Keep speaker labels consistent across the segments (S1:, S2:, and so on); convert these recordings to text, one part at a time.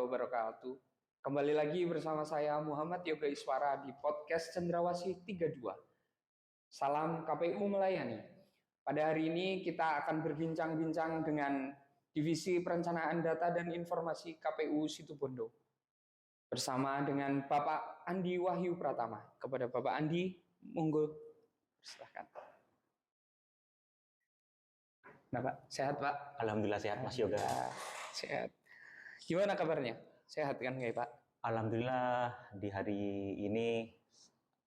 S1: wabarakatuh. Kembali lagi bersama saya Muhammad Yoga Iswara di podcast Cendrawasih 32. Salam KPU melayani. Pada hari ini kita akan berbincang-bincang dengan Divisi Perencanaan Data dan Informasi KPU Situbondo bersama dengan Bapak Andi Wahyu Pratama. Kepada Bapak Andi, monggo silahkan. Nah Pak, sehat Pak?
S2: Alhamdulillah sehat Mas Yoga.
S1: Sehat. Gimana kabarnya? Sehat kan nggak Pak?
S2: Alhamdulillah di hari ini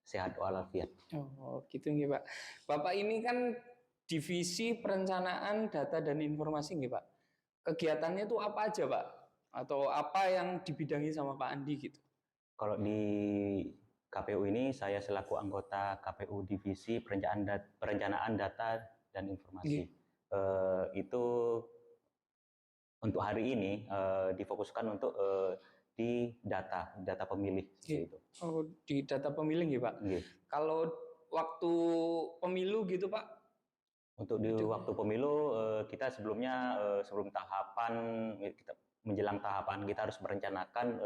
S2: sehat walafiat.
S1: Oh gitu nggih Pak. Bapak ini kan Divisi Perencanaan Data dan Informasi nggih Pak. Kegiatannya itu apa aja Pak? Atau apa yang dibidangi sama Pak Andi gitu?
S2: Kalau di KPU ini saya selaku anggota KPU Divisi Perencanaan Data dan Informasi. Itu untuk hari ini difokuskan untuk di data pemilih
S1: gitu. Oh, di data pemilih ya Pak. Kalau waktu pemilu gitu Pak?
S2: Untuk di waktu pemilu kita sebelumnya sebelum tahapan kita menjelang tahapan kita harus merencanakan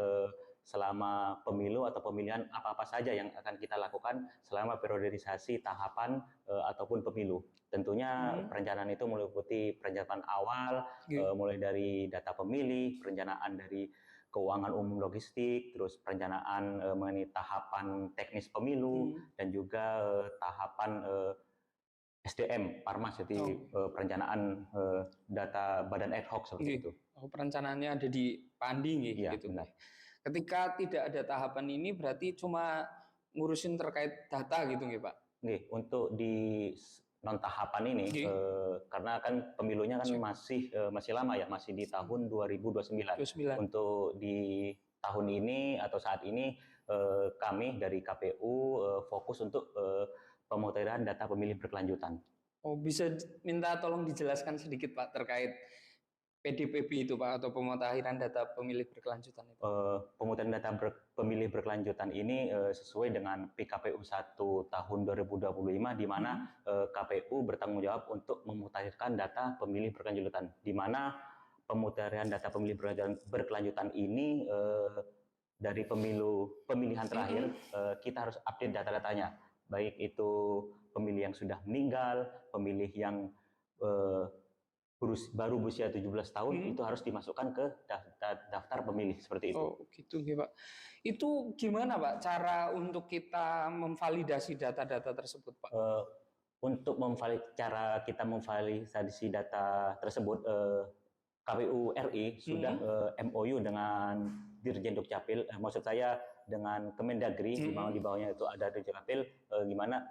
S2: selama pemilu atau pemilihan apa-apa saja yang akan kita lakukan selama periodisasi tahapan ataupun pemilu. Tentunya perencanaan itu meliputi perencanaan awal, mulai dari data pemilih, perencanaan dari keuangan umum logistik, terus perencanaan mengenai tahapan teknis pemilu, dan juga tahapan SDM, Parmas, jadi perencanaan data badan ad hoc seperti itu.
S1: Oh, perencanaannya ada di Pak Andi gitu.
S2: Benar.
S1: Ketika tidak ada tahapan ini berarti cuma ngurusin terkait data gitu nggih Pak?
S2: Untuk di non tahapan ini karena kan pemilunya kan masih lama ya, masih di tahun 2029. Untuk di tahun ini atau saat ini kami dari KPU fokus untuk pemutahiran data pemilih berkelanjutan.
S1: Oh, bisa minta tolong dijelaskan sedikit Pak terkait PDPB itu Pak, atau pemutahiran data pemilih berkelanjutan itu?
S2: Pemutahiran data pemilih berkelanjutan ini sesuai dengan PKPU 1 tahun 2025 di mana KPU bertanggung jawab untuk memutakhirkan data pemilih berkelanjutan, di mana pemutahiran data pemilih berkelanjutan ini dari pemilihan terakhir kita harus update data-datanya, baik itu pemilih yang sudah meninggal, pemilih yang baru berusia 17 tahun itu harus dimasukkan ke daftar pemilih seperti itu.
S1: Oh gitu ya Pak. Itu gimana Pak cara untuk kita memvalidasi data-data tersebut Pak?
S2: Untuk cara kita memvalidasi data tersebut, KPU RI sudah MOU dengan Dirjen Dukcapil, maksud saya dengan Kemendagri, di bawahnya itu ada Dirjen Dukcapil, gimana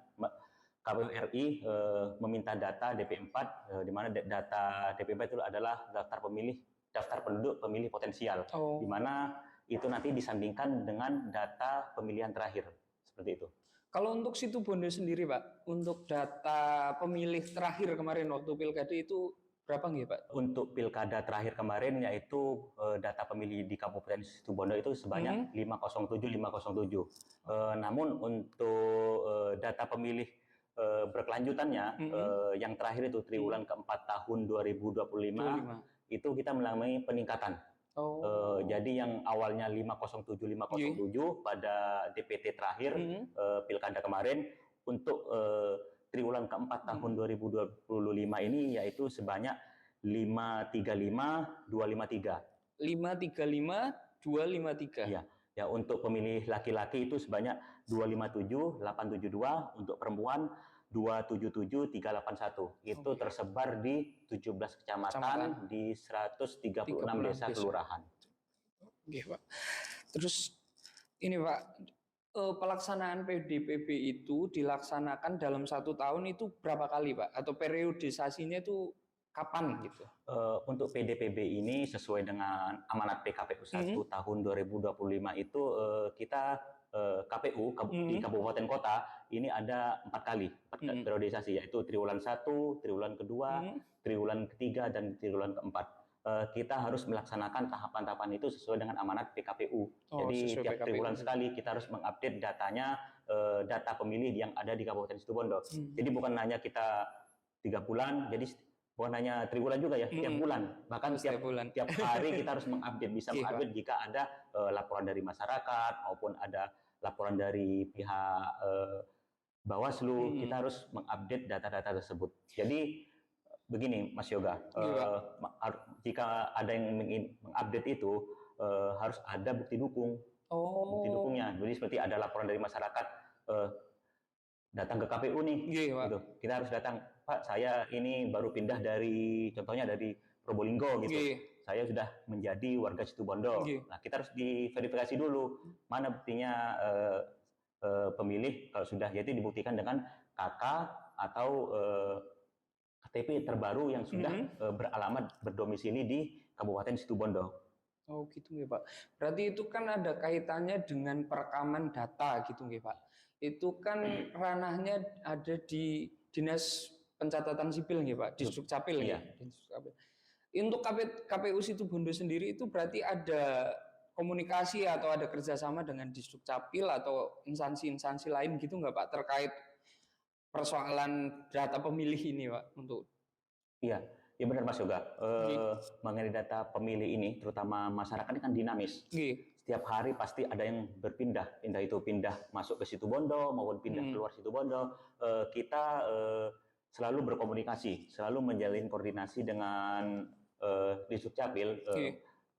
S2: KPU RI meminta data DP4, di mana data DP4 itu adalah daftar penduduk pemilih potensial, di mana itu nanti disandingkan dengan data pemilihan terakhir, seperti itu.
S1: Kalau untuk Situbondo sendiri Pak, untuk data pemilih terakhir kemarin waktu pilkada itu berapa nggih Pak?
S2: Untuk pilkada terakhir kemarin yaitu data pemilih di Kabupaten Situbondo itu sebanyak 507. Namun untuk data pemilih berkelanjutannya yang terakhir itu triwulan keempat tahun 2025 itu kita mengalami peningkatan. Jadi yang awalnya 507 pada DPT terakhir pilkada kemarin, untuk triwulan keempat tahun 2025 ini yaitu sebanyak 535.253.
S1: 535.253.
S2: Ya, untuk pemilih laki-laki itu sebanyak 257.872, untuk perempuan 277.381. Itu tersebar di 17 kecamatan di 136 desa kelurahan.
S1: Oke, Pak. Terus ini Pak, pelaksanaan PDPB itu dilaksanakan dalam 1 tahun itu berapa kali Pak? Atau periodisasinya itu kapan gitu?
S2: Untuk PDPB ini sesuai dengan amanat PKPU 1 tahun 2025 itu kita KPU di kabupaten kota ini ada 4 kali periodisasi, yaitu triwulan 1, triwulan kedua, triwulan ketiga, dan triwulan keempat. Kita harus melaksanakan tahapan-tahapan itu sesuai dengan amanat PKPU. Jadi tiap triwulan sekali kita harus mengupdate datanya, data pemilih yang ada di Kabupaten Situbondo. Jadi bukan hanya kita 3 bulan, jadi bukan hanya triwulan juga ya, tiap bulan, bahkan
S1: setiap bulan.
S2: tiap hari kita harus mengupdate, bisa mengupdate jika ada laporan dari masyarakat maupun ada laporan dari pihak Bawaslu, kita harus mengupdate data-data tersebut. Jadi begini Mas Yoga, jika ada yang ingin mengupdate itu harus ada bukti dukung. Bukti dukungnya. Jadi seperti ada laporan dari masyarakat datang ke KPU nih, gitu. Kita harus datang, Pak, saya ini baru pindah contohnya dari Probolinggo gitu. Saya sudah menjadi warga Situbondo. Nah, kita harus diverifikasi dulu mana buktinya pemilih, kalau sudah, yaitu dibuktikan dengan KK atau KTP terbaru yang sudah beralamat berdomisili di Kabupaten Situbondo.
S1: Oh gitu ya Pak. Berarti itu kan ada kaitannya dengan perekaman data gitu ya Pak. Itu kan ranahnya ada di Dinas Pencatatan Sipil ya Pak, di Dukcapil ya. Untuk KPU Situbondo sendiri itu berarti ada komunikasi atau ada kerjasama dengan Dukcapil atau instansi-instansi lain gitu nggak Pak terkait persoalan data pemilih ini Pak untuk?
S2: Iya, ya benar Mas Yoga. Mengenai data pemilih ini, terutama masyarakat ini kan dinamis. Setiap hari pasti ada yang berpindah, entah itu pindah masuk ke Situbondo maupun pindah keluar Situbondo. Kita selalu berkomunikasi, selalu menjalin koordinasi dengan Disdukcapil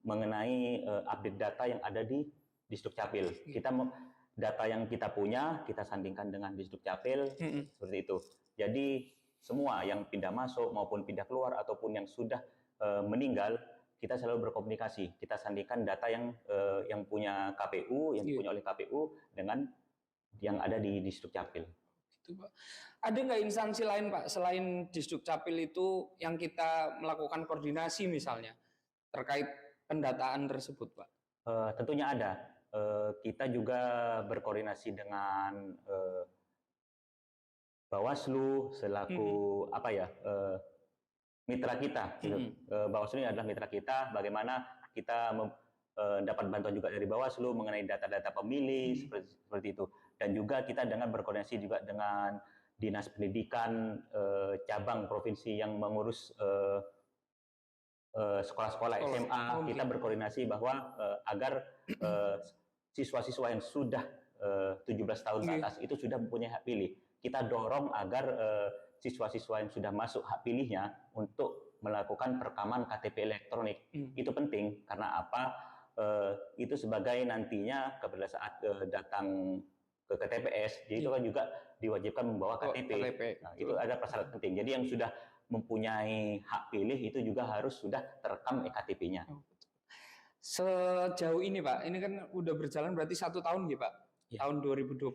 S2: mengenai update data yang ada di Disdukcapil. Data yang kita punya, kita sandingkan dengan Disdukcapil, seperti itu. Jadi semua yang pindah masuk maupun pindah keluar ataupun yang sudah meninggal, kita selalu berkomunikasi. Kita sandingkan data yang punya KPU, yang dipunya oleh KPU dengan yang ada di Disdukcapil.
S1: Gitu, Pak. Ada nggak instansi lain Pak selain Disdukcapil itu yang kita melakukan koordinasi misalnya terkait pendataan tersebut Pak?
S2: Tentunya ada. Kita juga berkoordinasi dengan Bawaslu selaku mitra kita. Bawaslu ini adalah mitra kita. Bagaimana kita dapat bantuan juga dari Bawaslu mengenai data-data pemilih seperti itu. Dan juga kita berkoordinasi juga dengan Dinas Pendidikan cabang provinsi yang mengurus sekolah-sekolah SMA. Kita berkoordinasi bahwa agar siswa-siswa yang sudah 17 tahun ke atas itu sudah mempunyai hak pilih. Kita dorong agar siswa-siswa yang sudah masuk hak pilihnya untuk melakukan perekaman KTP elektronik. Itu penting karena apa? Itu sebagai nantinya pada saat datang ke TPS, jadi itu kan juga diwajibkan membawa KTP. Nah, itu ada persyarat penting. Jadi yang sudah mempunyai hak pilih itu juga harus sudah terekam eKTP-nya.
S1: Sejauh ini Pak, ini kan udah berjalan berarti 1 tahun ya Pak. Tahun 2025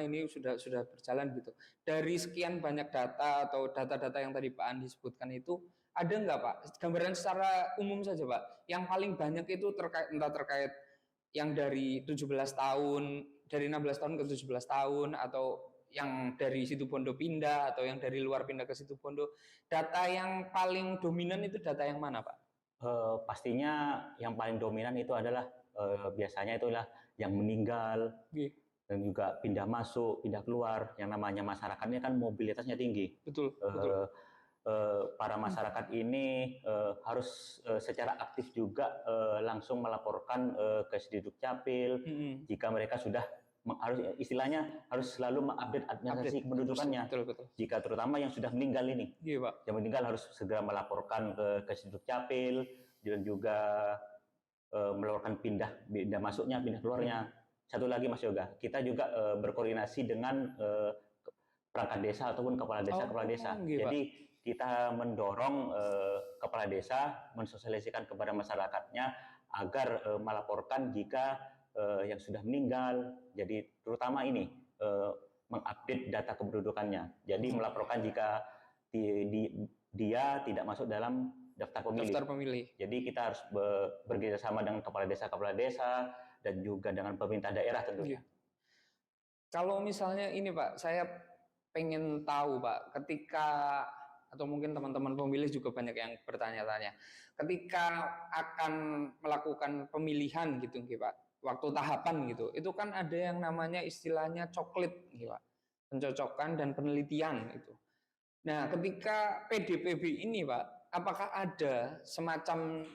S1: ini sudah berjalan gitu. Dari sekian banyak data atau data-data yang tadi Pak Andi sebutkan itu, ada nggak Pak gambaran secara umum saja Pak, yang paling banyak itu terkait yang dari 17 tahun, dari 16 tahun ke 17 tahun, atau yang dari Situbondo pindah, atau yang dari luar pindah ke Situbondo. Data yang paling dominan itu data yang mana Pak?
S2: Pastinya yang paling dominan itu adalah biasanya itulah yang meninggal dan juga pindah masuk, pindah keluar. Yang namanya masyarakatnya kan mobilitasnya tinggi.
S1: Betul.
S2: Para masyarakat ini harus secara aktif juga langsung melaporkan ke Dukcapil jika mereka sudah harus selalu mengupdate administrasi kependudukannya.
S1: Betul.
S2: Jika terutama yang sudah meninggal ini, yang meninggal harus segera melaporkan ke Dukcapil dan juga melaporkan pindah masuknya, pindah keluarnya. Satu lagi Mas Yoga, kita juga berkoordinasi dengan perangkat desa ataupun kepala desa. Jadi kita mendorong kepala desa mensosialisasikan kepada masyarakatnya agar melaporkan jika yang sudah meninggal. Jadi terutama ini mengupdate data kependudukannya. Jadi melaporkan jika dia tidak masuk dalam daftar pemilih. Jadi kita harus bekerjasama dengan kepala desa dan juga dengan pemerintah daerah tentunya.
S1: Kalau misalnya ini Pak, saya pengen tahu Pak, ketika atau mungkin teman-teman pemilih juga banyak yang bertanya-tanya, ketika akan melakukan pemilihan gitu Pak, waktu tahapan gitu, itu kan ada yang namanya istilahnya coklit Pak, pencocokan dan penelitian itu. Nah, ketika PDPB ini, Pak, apakah ada semacam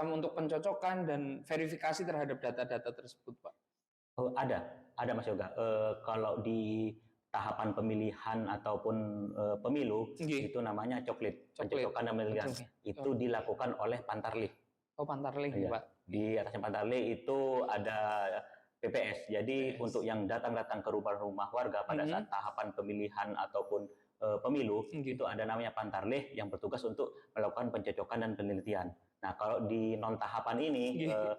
S1: untuk pencocokan dan verifikasi terhadap data-data tersebut, Pak?
S2: Oh, ada Mas Yoga. Kalau di tahapan pemilihan ataupun pemilu
S1: Nggih,
S2: itu namanya coklit,
S1: coklit.
S2: pencocokan dan pemilihan.
S1: Betul.
S2: Itu dilakukan oleh Pantarlih.
S1: Oh, Pantarlih,
S2: Ya,
S1: Pak.
S2: di atasnya Pantarlih itu ada PPS. Jadi
S1: PPS.
S2: untuk yang datang-datang ke rumah-rumah warga pada saat tahapan pemilihan ataupun pemilu
S1: Nggih.
S2: itu ada namanya Pantarlih yang bertugas untuk melakukan pencocokan dan penelitian. Nah, kalau di non tahapan ini
S1: Nggih.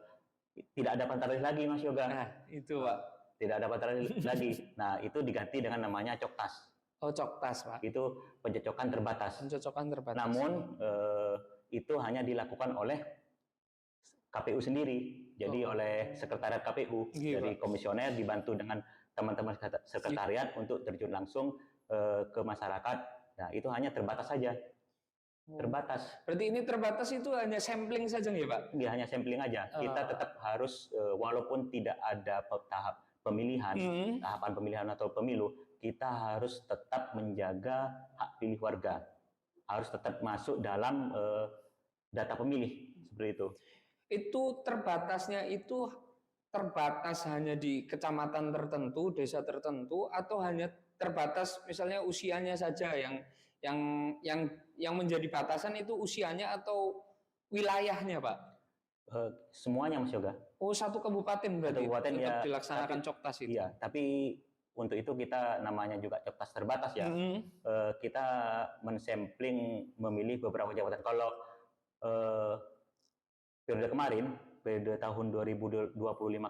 S2: tidak ada Pantarlih lagi, Mas Yoga.
S1: Nah, itu, Pak.
S2: Tidak ada Pantarlih lagi. Nah, itu diganti dengan namanya Coktas.
S1: Oh, Coktas, Pak.
S2: Itu pencocokan terbatas.
S1: Pencocokan terbatas.
S2: Namun itu hanya dilakukan oleh KPU sendiri. Jadi oleh sekretariat KPU.
S1: Nggih,
S2: Jadi
S1: Pak.
S2: komisioner dibantu dengan teman-teman sekretariat untuk terjun langsung ke masyarakat. Nah, itu hanya terbatas saja. Terbatas.
S1: Berarti ini terbatas itu hanya sampling saja nih, Pak?
S2: Dia hanya sampling aja. Kita tetap harus walaupun tidak ada tahap pemilihan, tahapan pemilihan atau pemilu, kita harus tetap menjaga hak pilih warga. Harus tetap masuk dalam data pemilih seperti itu.
S1: Itu terbatasnya itu terbatas hanya di kecamatan tertentu, desa tertentu, atau hanya terbatas misalnya usianya saja yang menjadi batasan itu usianya atau wilayahnya, Pak?
S2: Semuanya, Mas Yoga.
S1: Oh, satu kabupaten berarti
S2: kabupaten
S1: tetap
S2: ya,
S1: dilaksanakan
S2: tapi,
S1: Coktas itu.
S2: Iya, tapi untuk itu kita namanya juga Coktas terbatas ya. Kita mensampling memilih beberapa jabatan. Kalau periode kemarin, periode tahun 2025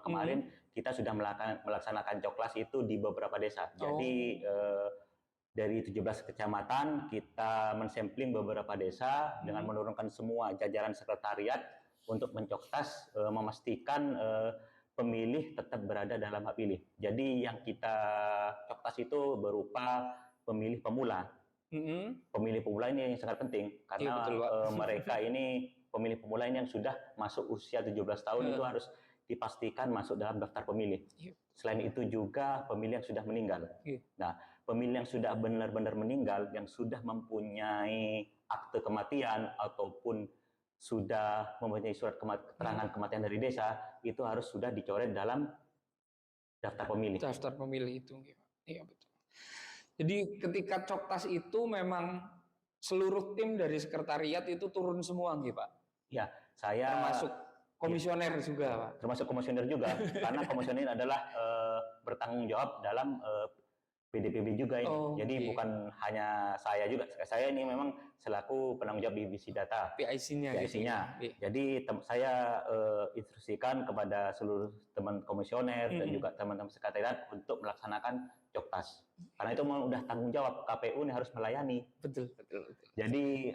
S2: kemarin, kita sudah melaksanakan Coklas itu di beberapa desa. Jadi dari 17 kecamatan kita mensampling beberapa desa dengan menurunkan semua jajaran sekretariat untuk mencoktas, memastikan pemilih tetap berada dalam hak pilih. Jadi yang kita coktas itu berupa pemilih pemula. Pemilih pemula ini yang sangat penting karena mereka ini pemilih pemula ini yang sudah masuk usia 17 tahun itu harus dipastikan masuk dalam daftar pemilih. Selain itu juga pemilih yang sudah meninggal. Nah, pemilih yang sudah benar-benar meninggal, yang sudah mempunyai akte kematian ataupun sudah mempunyai surat keterangan kematian dari desa, itu harus sudah dicoret dalam daftar pemilih.
S1: Daftar pemilih itu, iya betul. Jadi ketika Coktas itu memang seluruh tim dari sekretariat itu turun semua, Pak?
S2: Ya, saya
S1: termasuk komisioner juga, Pak.
S2: Termasuk komisioner juga, karena komisioner adalah bertanggung jawab dalam PDPB juga ini. Jadi bukan hanya saya juga. Saya ini memang selaku penanggung jawab divisi data.
S1: PIC-nya.
S2: Jadi saya instruksikan kepada seluruh teman komisioner dan juga teman-teman sekretariat untuk melaksanakan Coktas. Karena itu memang udah tanggung jawab KPU ini harus melayani.
S1: Betul.
S2: Jadi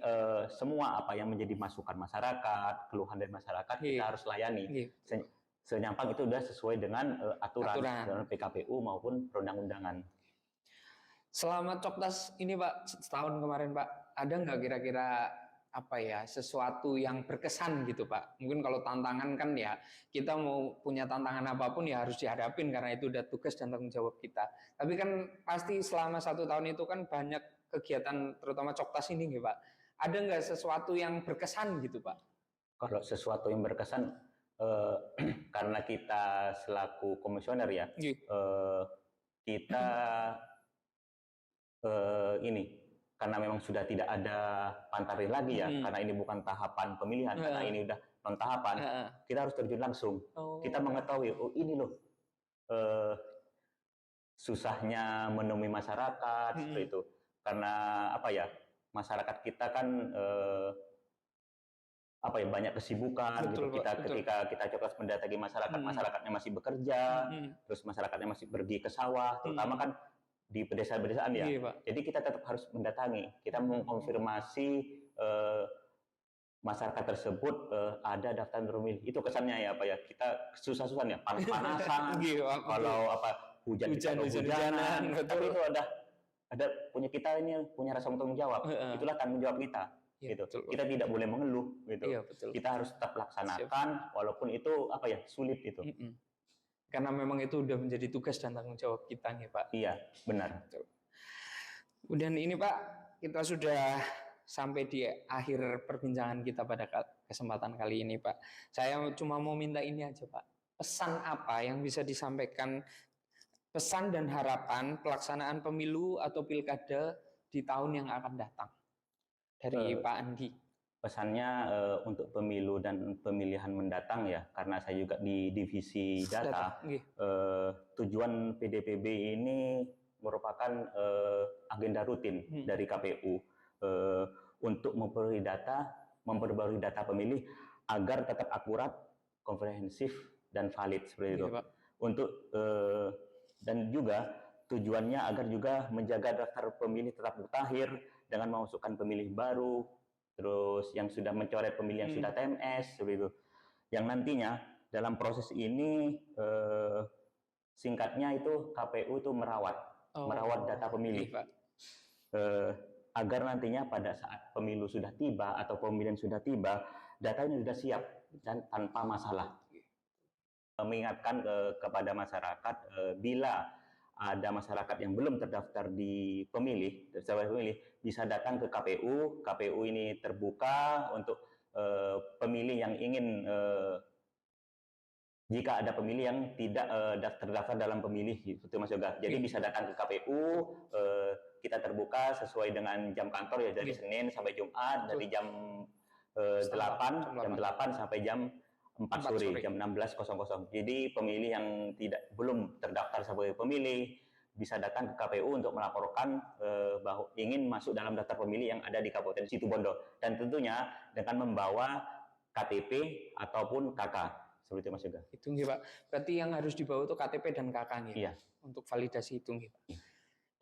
S2: semua apa yang menjadi masukan masyarakat, keluhan dari masyarakat kita harus layani. Senyampang itu sudah sesuai dengan aturan dalam PKPU maupun perundang-undangan.
S1: Selama Coktas ini, Pak, setahun kemarin, Pak, ada nggak kira-kira sesuatu yang berkesan gitu, Pak? Mungkin kalau tantangan kan ya kita mau punya tantangan apapun ya harus dihadapin karena itu udah tugas dan tanggung jawab kita. Tapi kan pasti selama 1 tahun itu kan banyak kegiatan terutama Coktas ini, Pak. Ada nggak sesuatu yang berkesan gitu, Pak?
S2: Kalau sesuatu yang berkesan karena kita selaku komisioner ya, kita ini karena memang sudah tidak ada Pantarlih lagi ya, karena ini bukan tahapan pemilihan, karena ini udah non tahapan, kita harus terjun langsung. Kita mengetahui, oh ini loh susahnya menemui masyarakat seperti itu. Karena masyarakat kita kan banyak kesibukan gitu. Ketika kita coba mendatangi masyarakat, masyarakatnya masih bekerja, terus masyarakatnya masih pergi ke sawah, terutama kan di pedesaan-pedesaan ya. Jadi kita tetap harus mendatangi. Kita mengkonfirmasi masyarakat tersebut ada daftar pemilih. Itu kesannya ya kita susah-susah ya, panas-panasan. Kalau hujan-hujanan. Tapi itu ada punya rasa tanggung jawab. Itulah tanggung jawab kita. Gitu. Kita tidak boleh mengeluh gitu. Kita harus tetap laksanakan walaupun itu sulit itu.
S1: Karena memang itu udah menjadi tugas dan tanggung jawab kita nih, Pak.
S2: Iya, benar.
S1: Kemudian ini, Pak, kita sudah sampai di akhir perbincangan kita pada kesempatan kali ini, Pak. Saya cuma mau minta ini aja, Pak. Pesan apa yang bisa disampaikan, pesan dan harapan pelaksanaan pemilu atau pilkada di tahun yang akan datang dari Pak Andi?
S2: Pesannya untuk pemilu dan pemilihan mendatang ya, karena saya juga di divisi data. Tujuan PDPB ini merupakan agenda rutin dari KPU untuk memperbarui data pemilih agar tetap akurat, komprehensif dan valid seperti itu. Pak. Untuk dan juga tujuannya agar juga menjaga daftar pemilih tetap mutakhir dengan memasukkan pemilih baru, terus yang sudah mencoret pemilih yang sudah TMS seperti itu. Yang nantinya dalam proses ini singkatnya itu KPU itu merawat data pemilih. Agar nantinya pada saat pemilu sudah tiba atau pemilihan sudah tiba, datanya sudah siap dan tanpa masalah. Mengingatkan kepada masyarakat bila ada masyarakat yang belum terdaftar di pemilih bisa datang ke KPU. KPU ini terbuka untuk pemilih yang ingin jika ada pemilih yang tidak terdaftar dalam pemilih, itu Mas Yoga. Jadi bisa datang ke KPU, kita terbuka sesuai dengan jam kantor ya, dari Senin sampai Jumat, dari jam 8 sampai jam 4 sore, jam 16.00. Jadi pemilih yang belum terdaftar sebagai pemilih bisa datang ke KPU untuk melaporkan bahwa ingin masuk dalam daftar pemilih yang ada di Kabupaten Situbondo, dan tentunya dengan membawa KTP ataupun KK seperti itu Mas Yoga.
S1: Itu nggih, Pak. Berarti yang harus dibawa itu KTP dan KK nggih.
S2: Iya.
S1: Untuk validasi itu nggih, Pak. Iya.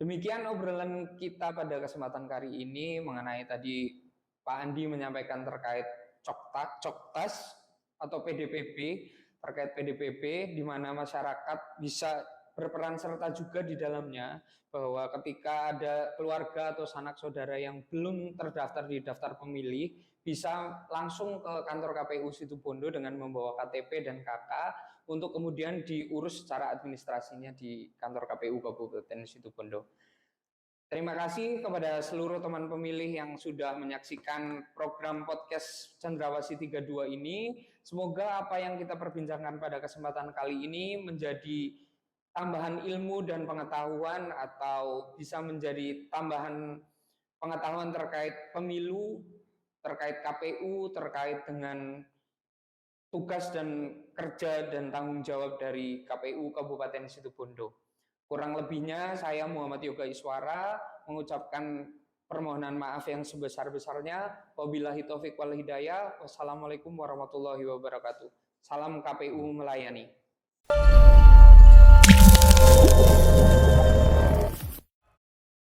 S1: Demikian obrolan kita pada kesempatan kali ini mengenai tadi Pak Andi menyampaikan terkait Coktas atau PDPB, terkait PDPB di mana masyarakat bisa berperan serta juga di dalamnya, bahwa ketika ada keluarga atau sanak saudara yang belum terdaftar di daftar pemilih bisa langsung ke kantor KPU Situbondo dengan membawa KTP dan KK untuk kemudian diurus secara administrasinya di kantor KPU Kabupaten Situbondo. Terima kasih kepada seluruh teman pemilih yang sudah menyaksikan program podcast Cendrawasih 32 ini. Semoga apa yang kita perbincangkan pada kesempatan kali ini menjadi tambahan ilmu dan pengetahuan, atau bisa menjadi tambahan pengetahuan terkait pemilu, terkait KPU, terkait dengan tugas dan kerja dan tanggung jawab dari KPU Kabupaten Situbondo. Kurang lebihnya saya Muhammad Yoga Iswara mengucapkan permohonan maaf yang sebesar-besarnya. Wabillahi taufiq wal hidayah. Wassalamualaikum warahmatullahi wabarakatuh. Salam KPU melayani.